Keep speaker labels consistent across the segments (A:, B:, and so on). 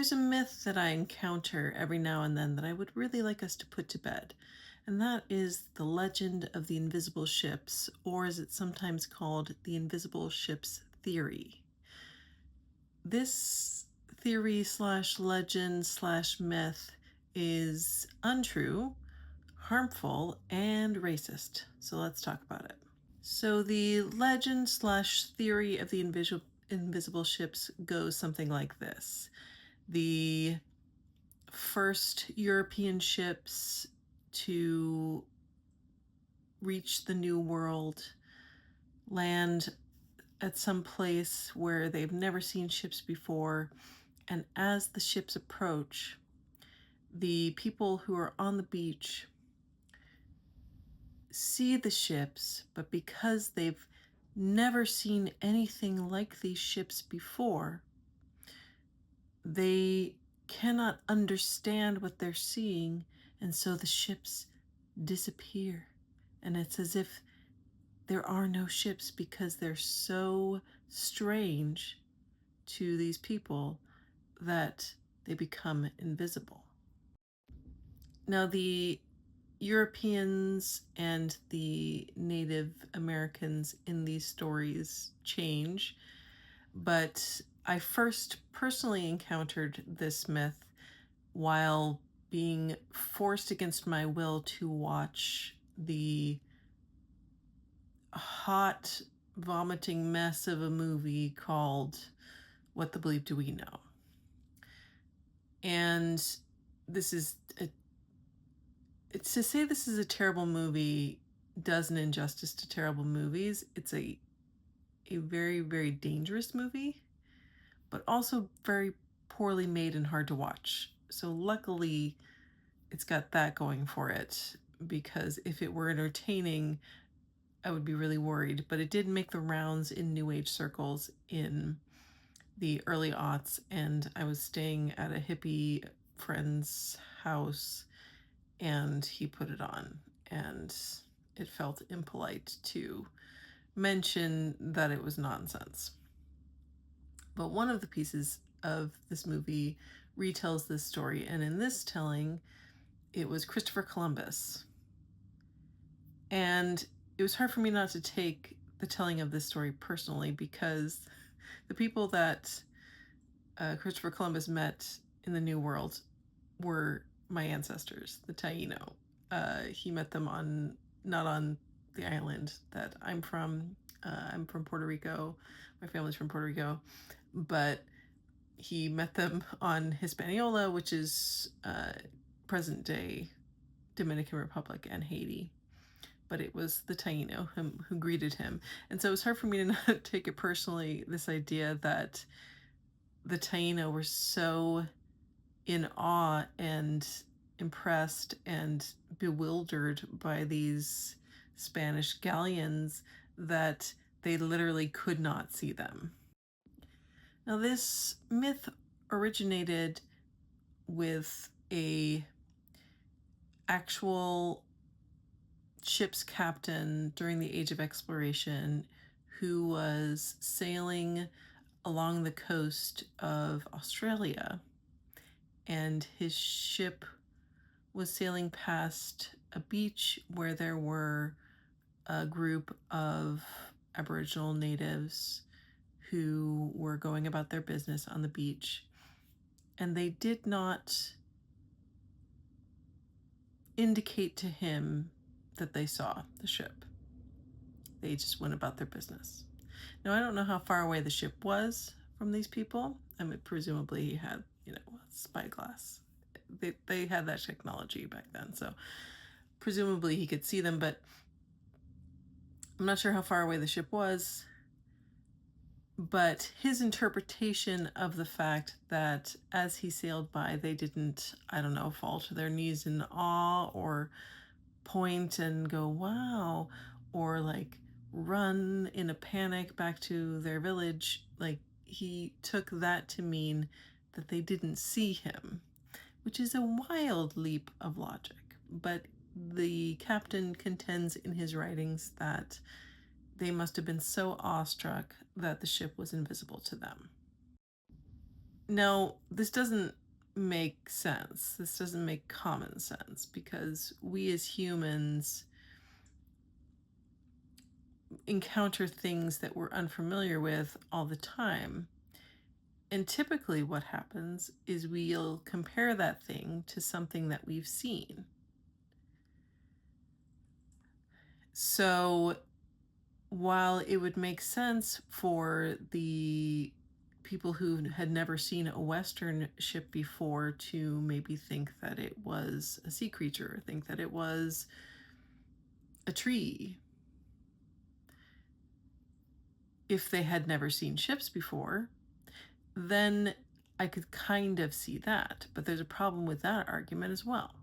A: There's a myth that I encounter every now and then that I would really like us to put to bed, and that is the legend of the invisible ships, or as it's sometimes called, the invisible ships theory. This theory slash legend slash myth is untrue, harmful, and racist. So let's talk about it. So the legend slash theory of the invisible ships goes something like this. The first European ships to reach the New World land at some place where they've never seen ships before, and as the ships approach, the people who are on the beach see the ships, but because they've never seen anything like these ships before, they cannot understand what they're seeing, and so the ships disappear. And it's as if there are no ships because they're so strange to these people that they become invisible. Now, the Europeans and the Native Americans in these stories change, but I first personally encountered this myth while being forced against my will to watch the hot, vomiting mess of a movie called What the Bleep Do We Know? And this is it's to say this is a terrible movie does an injustice to terrible movies. It's a very, very dangerous movie, but also very poorly made and hard to watch. So luckily, it's got that going for it, because if it were entertaining, I would be really worried. But it did make the rounds in New Age circles in the early aughts, and I was staying at a hippie friend's house, and he put it on, and it felt impolite to mention that it was nonsense. But one of the pieces of this movie retells this story, and in this telling, it was Christopher Columbus. And it was hard for me not to take the telling of this story personally, because the people that Christopher Columbus met in the New World were my ancestors, the Taino. He met them not on the island that I'm from. I'm from Puerto Rico. My family's from Puerto Rico. But he met them on Hispaniola, which is present day Dominican Republic and Haiti. But it was the Taino who greeted him. And so it was hard for me to not take it personally, this idea that the Taino were so in awe and impressed and bewildered by these Spanish galleons that they literally could not see them. Now, this myth originated with a actual ship's captain during the Age of Exploration who was sailing along the coast of Australia, and his ship was sailing past a beach where there were a group of Aboriginal natives who were going about their business on the beach, and they did not indicate to him that they saw the ship. They just went about their business. Now, I don't know how far away the ship was from these people. I mean, presumably he had, spyglass. They had that technology back then, so presumably he could see them, but I'm not sure how far away the ship was. But his interpretation of the fact that as he sailed by, they didn't, fall to their knees in awe or point and go, wow, or like run in a panic back to their village. Like, he took that to mean that they didn't see him, which is a wild leap of logic. But the captain contends in his writings that they must have been so awestruck that the ship was invisible to them. Now, this doesn't make sense. This doesn't make common sense because we as humans encounter things that we're unfamiliar with all the time. And typically, what happens is we'll compare that thing to something that we've seen. So, while it would make sense for the people who had never seen a Western ship before to maybe think that it was a sea creature, think that it was a tree, if they had never seen ships before, then I could kind of see that. But there's a problem with that argument as well.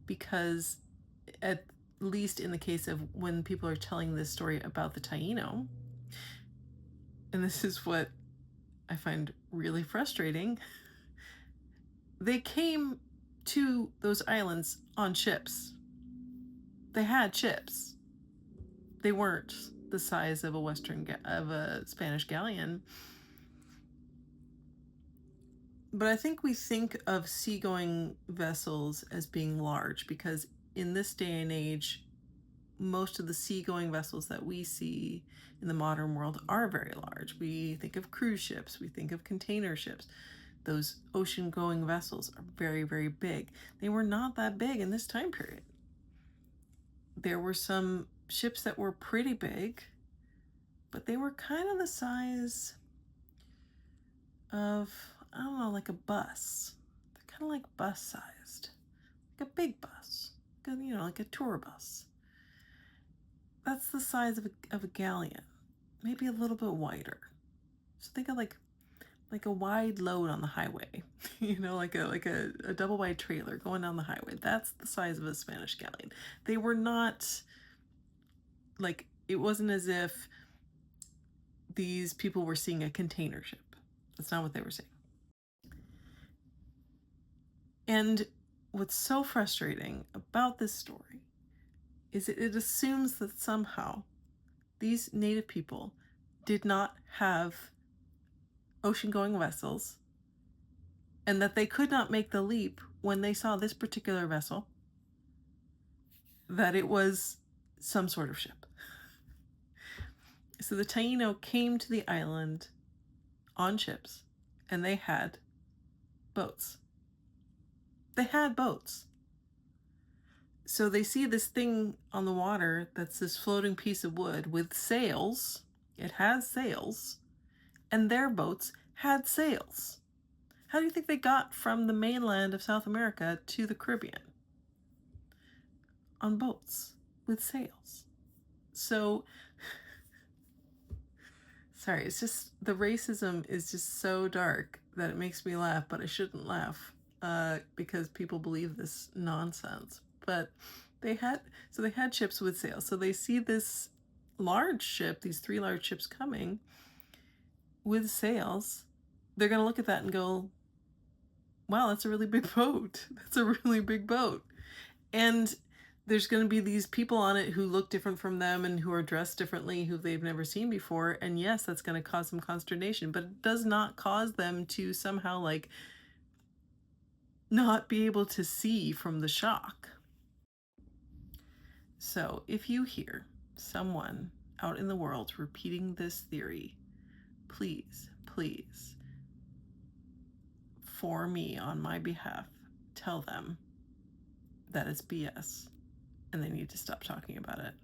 A: Because at least in the case of when people are telling this story about the Taino, and this is what I find really frustrating, they came to those islands on ships. They had ships. They weren't the size of a Spanish galleon. But I think we think of seagoing vessels as being large because in this day and age, most of the seagoing vessels that we see in the modern world are very large. We think of cruise ships, we think of container ships. Those ocean-going vessels are very, very big. They were not that big in this time period. There were some ships that were pretty big, but they were kind of the size of, I don't know, like a bus. They're kind of like bus-sized, like a big bus, like a tour bus. That's the size of a galleon, maybe a little bit wider. So think of like a wide load on the highway, like a double wide trailer going down the highway. That's the size of a Spanish galleon. They were not like, it wasn't as if these people were seeing a container ship. That's not what they were seeing. And what's so frustrating about this story is that it assumes that somehow these native people did not have ocean-going vessels and that they could not make the leap when they saw this particular vessel, that it was some sort of ship. So the Taino came to the island on ships and they had boats. They had boats. So they see this thing on the water that's this floating piece of wood with sails. It has sails. And their boats had sails. How do you think they got from the mainland of South America to the Caribbean? On boats with sails. So, sorry, it's just, the racism is just so dark that it makes me laugh, but I shouldn't laugh because people believe this nonsense. But they had ships with sails. So they see this large ship, these 3 large ships coming with sails. They're going to look at that and go, wow, that's a really big boat. That's a really big boat. And there's going to be these people on it who look different from them and who are dressed differently, who they've never seen before. And yes, that's going to cause some consternation, but it does not cause them to somehow not be able to see from the shock. So if you hear someone out in the world repeating this theory, please, please, for me, on my behalf, tell them that it's BS and they need to stop talking about it.